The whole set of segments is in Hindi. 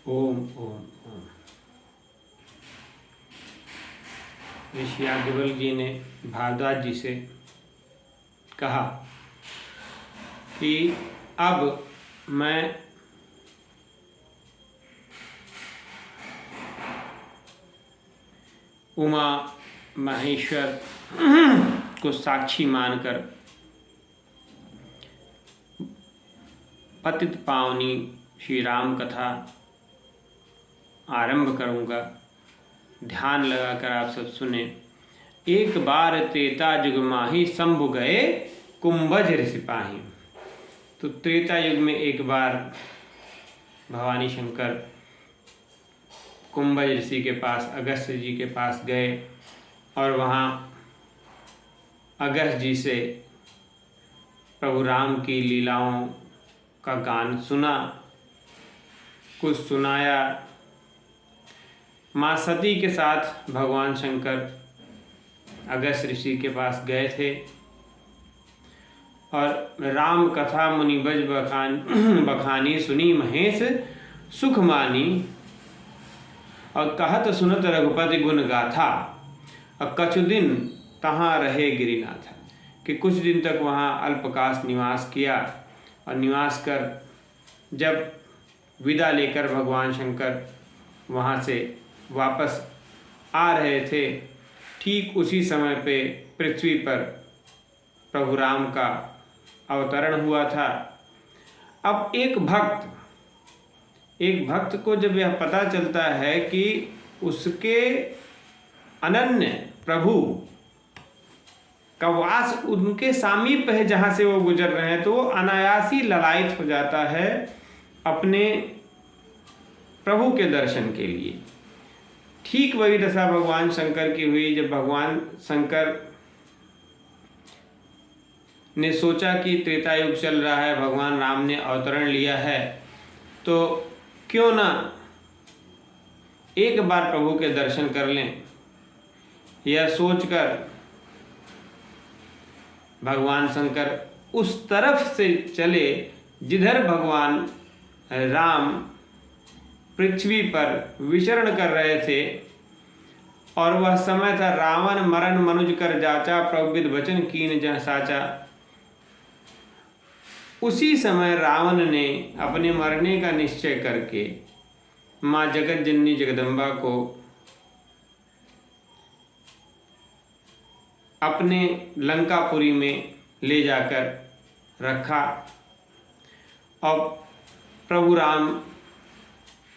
ओम ओम ओम। ऋषि याज्ञवल्क्य जी ने भारद्वाज जी से कहा कि अब मैं उमा महेश्वर को साक्षी मानकर पतित पावनी श्री राम कथा आरंभ करूंगा। ध्यान लगाकर आप सब सुने। एक बार त्रेता युग माही शंभु गए कुंभज ऋषि पाही। तो त्रेता युग में एक बार भवानी शंकर कुंभज ऋषि के पास अगस्त जी के पास गए और वहाँ अगस्त जी से प्रभु राम की लीलाओं का गान सुना, कुछ सुनाया। माँ सती के साथ भगवान शंकर अगस्त ऋषि के पास गए थे और राम कथा मुनिबज बखानी सुनी महेश सुख मानी। और कहत सुनत रघुपति गुण गाथा और कछु दिन तहाँ रहे गिरिनाथा। कि कुछ दिन तक वहाँ अल्पकाश निवास किया और निवास कर जब विदा लेकर भगवान शंकर वहाँ से वापस आ रहे थे, ठीक उसी समय पे पृथ्वी पर प्रभु राम का अवतरण हुआ था। अब एक भक्त को जब यह पता चलता है कि उसके अनन्य प्रभु का वास उनके समीप है जहाँ से वो गुजर रहे हैं, तो वो अनायास ही ललायित हो जाता है अपने प्रभु के दर्शन के लिए। ठीक वही दशा भगवान शंकर की हुई जब भगवान शंकर ने सोचा कि त्रेता युग चल रहा है, भगवान राम ने अवतरण लिया है, तो क्यों ना एक बार प्रभु के दर्शन कर लें। यह सोचकर भगवान शंकर उस तरफ से चले जिधर भगवान राम पृथ्वी पर विचरण कर रहे थे। और वह समय था रावण मरण मनुज कर जाचा, प्रभु विद वचन कीन जह साचा। उसी समय रावण ने अपने मरने का निश्चय करके माँ जगत जननी जगदम्बा को अपने लंकापुरी में ले जाकर रखा और प्रभु राम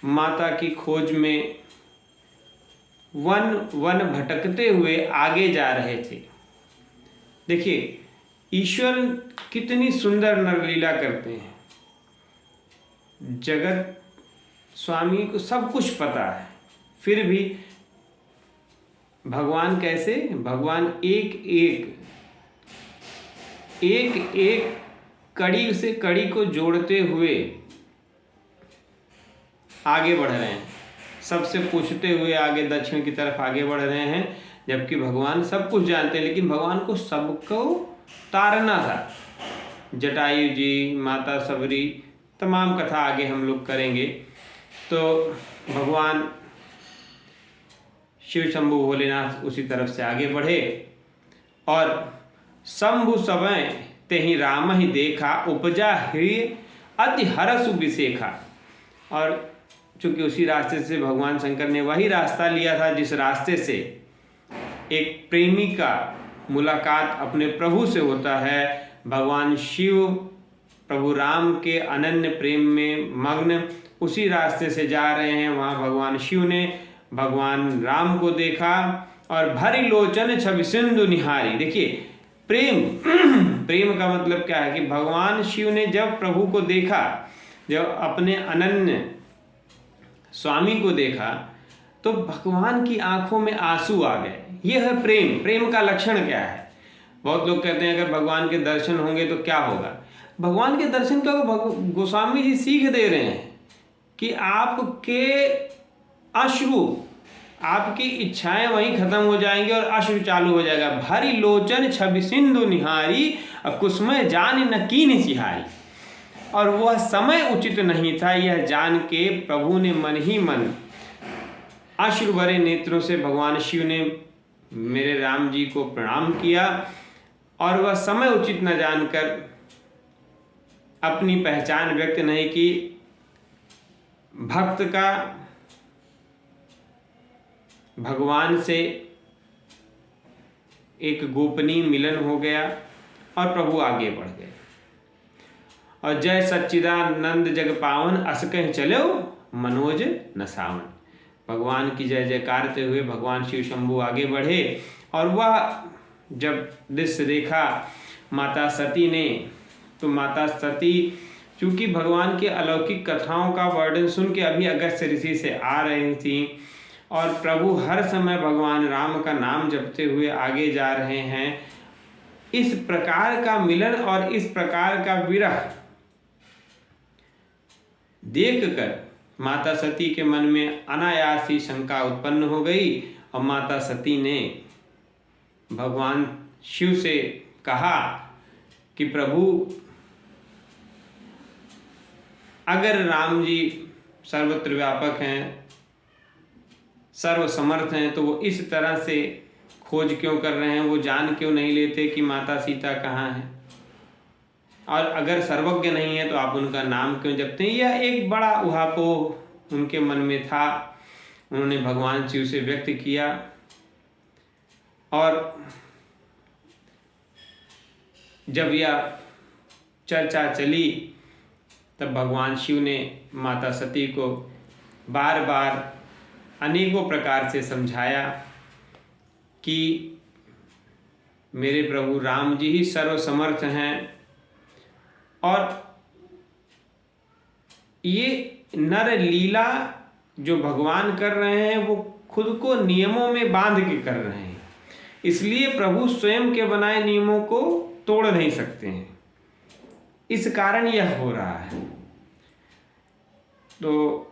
माता की खोज में वन वन भटकते हुए आगे जा रहे थे। देखिए ईश्वर कितनी सुंदर नरलीला करते हैं। जगत स्वामी को सब कुछ पता है, फिर भी भगवान कैसे, भगवान एक कड़ी से कड़ी को जोड़ते हुए आगे बढ़ रहे हैं। सबसे पूछते हुए आगे दक्षिण की तरफ आगे बढ़ रहे हैं, जबकि भगवान सब कुछ जानते हैं, लेकिन भगवान को सबको तारना था। जटायु जी, माता सबरी, तमाम कथा आगे हम लोग करेंगे। तो भगवान शिव शंभु भोलेनाथ उसी तरफ से आगे बढ़े और शंभु समय तेहि राम ही देखा, उपजा ही अति हरस विशेखा। और चूंकि उसी रास्ते से भगवान शंकर ने वही रास्ता लिया था जिस रास्ते से एक प्रेमी का मुलाकात अपने प्रभु से होता है। भगवान शिव प्रभु राम के अनन्य प्रेम में मग्न उसी रास्ते से जा रहे हैं। वहाँ भगवान शिव ने भगवान राम को देखा और भरी लोचन छवि सिंधु निहारी। देखिए प्रेम का मतलब क्या है कि भगवान शिव ने जब प्रभु को देखा, जब अपने अनन्य स्वामी को देखा, तो भगवान की आंखों में आंसू आ गए। यह है प्रेम का लक्षण क्या है। बहुत लोग कहते हैं अगर भगवान के दर्शन होंगे तो क्या होगा। भगवान के दर्शन का गोस्वामी जी सीख दे रहे हैं कि आपके अश्रु, आपकी इच्छाएं वहीं खत्म हो जाएंगी और अश्रु चालू हो जाएगा। भरी लोचन छवि सिंधु निहारी, कुसुमय जान न कीन सिहारी। और वह समय उचित नहीं था, यह जान के प्रभु ने मन ही मन अश्रु भरे नेत्रों से भगवान शिव ने मेरे राम जी को प्रणाम किया और वह समय उचित न जानकर अपनी पहचान व्यक्त नहीं की। भक्त का भगवान से एक गोपनीय मिलन हो गया और प्रभु आगे बढ़ गए। और जय सच्चिदानंद जग पावन अस कह चलो मनोज न सावन, भगवान की जय जयकारते हुए भगवान शिव शंभु आगे बढ़े। और वह जब दृश्य देखा माता सती ने, तो माता सती चूँकि भगवान के अलौकिक कथाओं का वर्णन सुन के अभी अगस्त्य ऋषि से आ रही थी और प्रभु हर समय भगवान राम का नाम जपते हुए आगे जा रहे हैं, इस प्रकार का मिलन और इस प्रकार का विरह देखकर माता सती के मन में अनायास ही शंका उत्पन्न हो गई और माता सती ने भगवान शिव से कहा कि प्रभु, अगर राम जी सर्वत्र व्यापक हैं, सर्व समर्थ हैं, तो वो इस तरह से खोज क्यों कर रहे हैं? वो जान क्यों नहीं लेते कि माता सीता कहाँ हैं? और अगर सर्वज्ञ नहीं है तो आप उनका नाम क्यों जपते हैं? यह एक बड़ा उहापोह उनके मन में था, उन्होंने भगवान शिव से व्यक्त किया। और जब यह चर्चा चली तब भगवान शिव ने माता सती को बार बार अनेकों प्रकार से समझाया कि मेरे प्रभु राम जी ही सर्वसमर्थ हैं और ये नर लीला जो भगवान कर रहे हैं वो खुद को नियमों में बांध के कर रहे हैं, इसलिए प्रभु स्वयं के बनाए नियमों को तोड़ नहीं सकते हैं, इस कारण यह हो रहा है। तो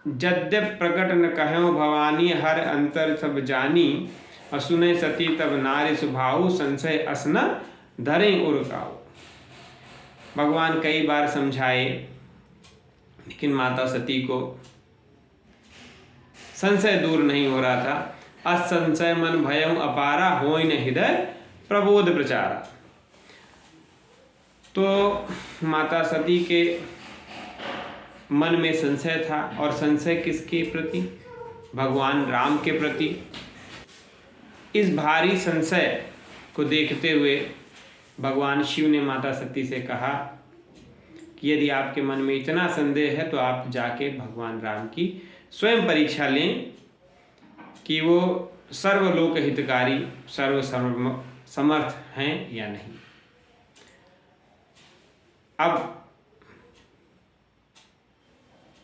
यद्यप प्रकट न कहो भवानी हर अंतर सब जानी, और सुने सती तब नारी सुभाऊ संशय असना धरे उर्काऊ। भगवान कई बार समझाए लेकिन माता सती को संशय दूर नहीं हो रहा था। असंशय मन भयं अपारा होय न हृदय प्रबोध प्रचारा। तो माता सती के मन में संशय था, और संशय किसके प्रति? भगवान राम के प्रति। इस भारी संशय को देखते हुए भगवान शिव ने माता सती से कहा कि यदि आपके मन में इतना संदेह है तो आप जाके भगवान राम की स्वयं परीक्षा लें कि वो सर्वलोक हितकारी सर्व समर्थ हैं या नहीं। अब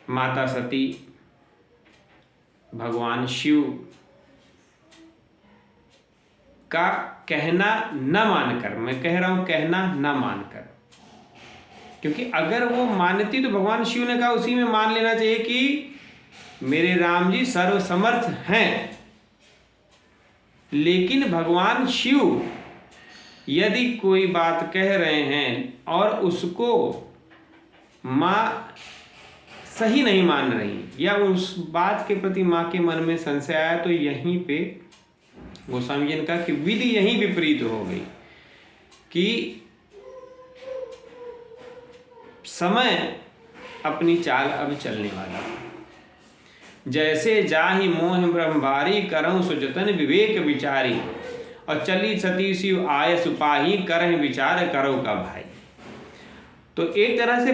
माता सती भगवान शिव का कहना न मानकर, मैं कह रहा हूं कहना न मानकर, क्योंकि अगर वो मानती तो भगवान शिव ने कहा उसी में मान लेना चाहिए कि मेरे राम जी सर्वसमर्थ हैं। लेकिन भगवान शिव यदि कोई बात कह रहे हैं और उसको माँ सही नहीं मान रही या उस बात के प्रति माँ के मन में संशय आया, तो यहीं पे गोस्वामी जी ने कहा कि विधि यहीं विपरीत हो गई कि समय अपनी चाल अब चलने वाला। जैसे जाहि मोह ब्रह्मवारी करऊं सुजतन विवेक विचारी, और चली सती शिव आय सुपाही करह विचार करो का भाई। तो एक तरह से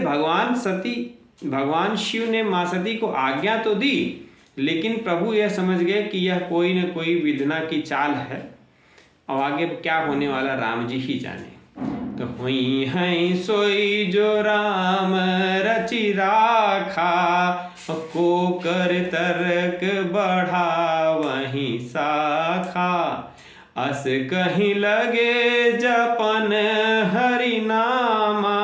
भगवान शिव ने माँ सती को आज्ञा तो दी, लेकिन प्रभु यह समझ गए कि यह कोई न कोई विधना की चाल है और आगे क्या होने वाला राम जी ही जाने। तो हुई हैं सोई जो राम रचि राखा, को कर तर्क बढ़ा वहीं शाखा, अस कहीं लगे जपन हरि नामा,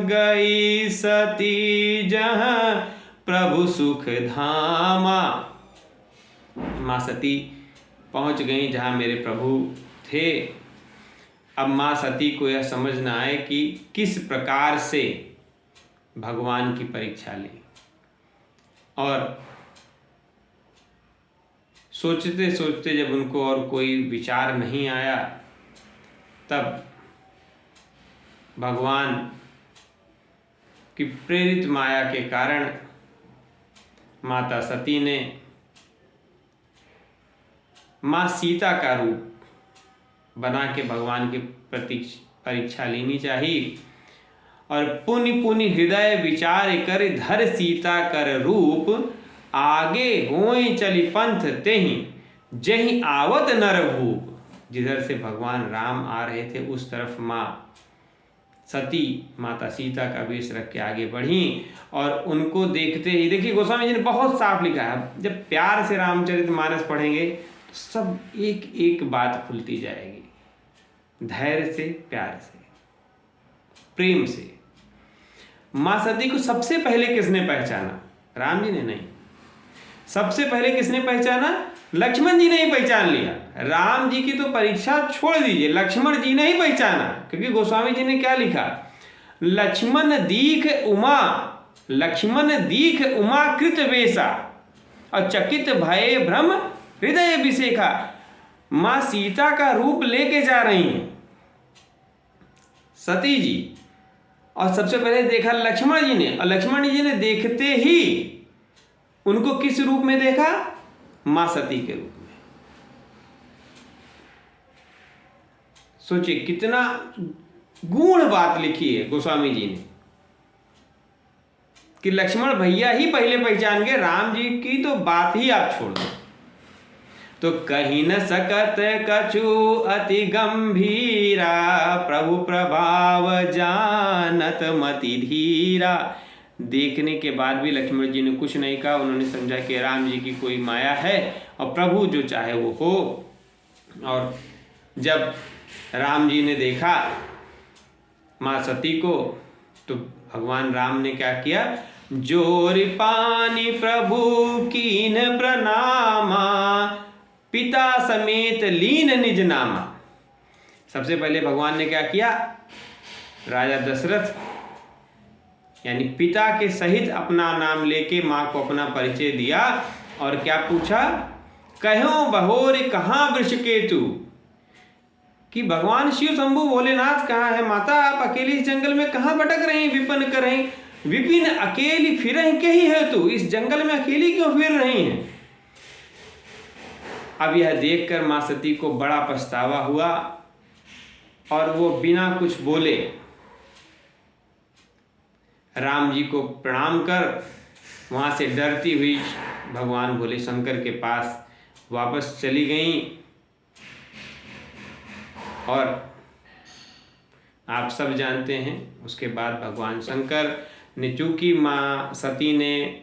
गई सती जहाँ प्रभु सुख धामा। माँ सती पहुँच गई जहाँ मेरे प्रभु थे। अब माँ सती को यह समझ न आए कि किस प्रकार से भगवान की परीक्षा ली। और सोचते सोचते जब उनको और कोई विचार नहीं आया, तब भगवान की प्रेरित माया के कारण माता सती ने माँ सीता का रूप बना के भगवान की परीक्षा लेनी चाहिए। और पुनि पुनि हृदय विचार कर धर सीता कर रूप, आगे होई चली पंथ तेहि जहि आवत नर भूप। जिधर से भगवान राम आ रहे थे उस तरफ माँ सती माता सीता का वेश रख के आगे बढ़ी। और उनको देखते ही, देखिए गोस्वामी जी ने बहुत साफ लिखा है, जब प्यार से रामचरितमानस पढ़ेंगे तो सब एक एक बात खुलती जाएगी। धैर्य से, प्यार से, प्रेम से। माँ सती को सबसे पहले किसने पहचाना? राम जी ने नहीं। सबसे पहले किसने पहचाना? लक्ष्मण जी ने ही पहचान लिया। राम जी की तो परीक्षा छोड़ दीजिए, लक्ष्मण जी ने ही पहचाना। क्योंकि गोस्वामी जी ने क्या लिखा? लक्ष्मण दीख उमा कृत वेशा, और चकित भये भ्रम हृदय विशेखा। माँ सीता का रूप लेके जा रही हैं सती जी, और सबसे पहले देखा लक्ष्मण जी ने, और लक्ष्मण जी ने देखते ही उनको किस रूप में देखा? मां सती के रूप में। सोचिए कितना गूढ़ बात लिखी है गोस्वामी जी ने, कि लक्ष्मण भैया ही पहले पहचान गए, राम जी की तो बात ही आप छोड़ दो। तो कहीं न सकत कछु अति गंभीरा, प्रभु प्रभाव जानत मति धीरा। देखने के बाद भी लक्ष्मण जी ने कुछ नहीं कहा। उन्होंने समझा कि राम जी की कोई माया है और प्रभु जो चाहे वो हो। और जब राम जी ने देखा माँ सती को, तो भगवान राम ने क्या किया? जोरि पानी प्रभु कीन प्रणामा, पिता समेत लीन निज नामा। सबसे पहले भगवान ने क्या किया? राजा दशरथ यानी पिता के सहित अपना नाम लेके माँ को अपना परिचय दिया। और क्या पूछा? कहो बहोर कहाँ वृषकेतु, कि भगवान शिव शंभु भोलेनाथ कहाँ है? माता आप अकेली इस जंगल में कहाँ भटक रही, विपिन कर रही? विपिन अकेली फिर के ही है तू, इस जंगल में अकेली क्यों फिर रही है? अब यह देखकर माँ सती को बड़ा पछतावा हुआ और वो बिना कुछ बोले राम जी को प्रणाम कर वहाँ से डरती हुई भगवान भोले शंकर के पास वापस चली गईं। और आप सब जानते हैं उसके बाद भगवान शंकर ने, चूंकि माँ सती ने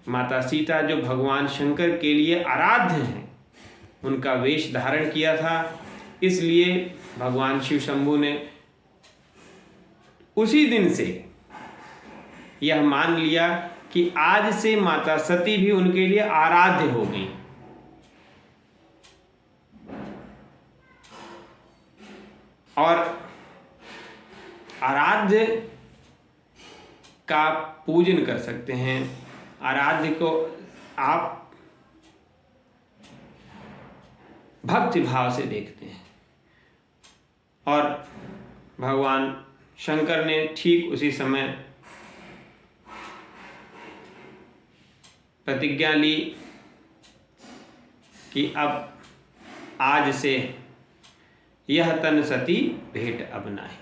माता सीता जो भगवान शंकर के लिए आराध्य हैं उनका वेश धारण किया था, इसलिए भगवान शिव शंभु ने उसी दिन से यह मान लिया कि आज से माता सती भी उनके लिए आराध्य हो गई। और आराध्य का पूजन कर सकते हैं। आराध्य को आप भक्ति भाव से देखते हैं। और भगवान शंकर ने ठीक उसी समय प्रतिज्ञा ली कि अब आज से यह तन सती भेंट अब नाही।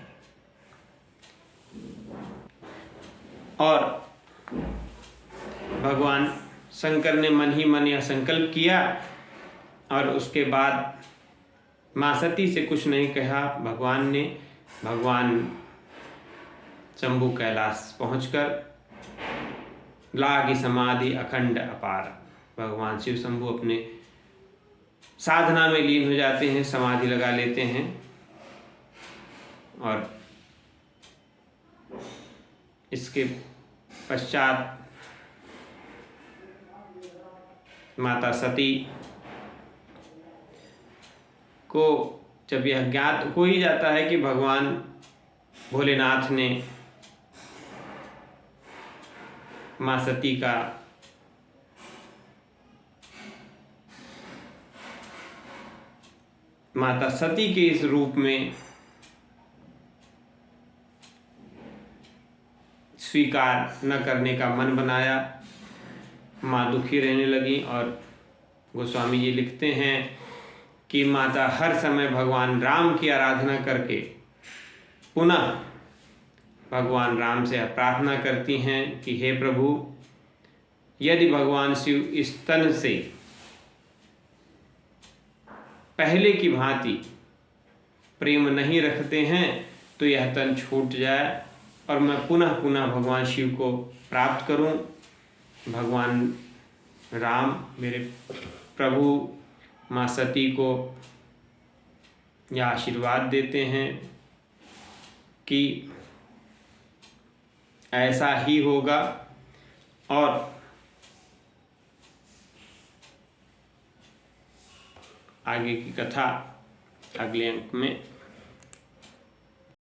और भगवान शंकर ने मन ही मन यह संकल्प किया और उसके बाद माँ सती से कुछ नहीं कहा। भगवान शंभु कैलाश पहुंचकर लागी समाधि अखंड अपार। भगवान शिव शंभु अपने साधना में लीन हो जाते हैं, समाधि लगा लेते हैं। और इसके पश्चात माता सती को जब यह ज्ञात हो ही जाता है कि भगवान भोलेनाथ ने माँ सती का माता सती के इस रूप में स्वीकार न करने का मन बनाया। माँ दुखी रहने लगी और गोस्वामी जी लिखते हैं कि माता हर समय भगवान राम की आराधना करके पुनः भगवान राम से प्रार्थना करती हैं कि हे प्रभु, यदि भगवान शिव इस तन से पहले की भांति प्रेम नहीं रखते हैं तो यह तन छूट जाए और मैं पुनः पुनः भगवान शिव को प्राप्त करूं। भगवान राम मेरे प्रभु माँ सती को यह आशीर्वाद देते हैं कि ऐसा ही होगा और आगे की कथा अगले अंक में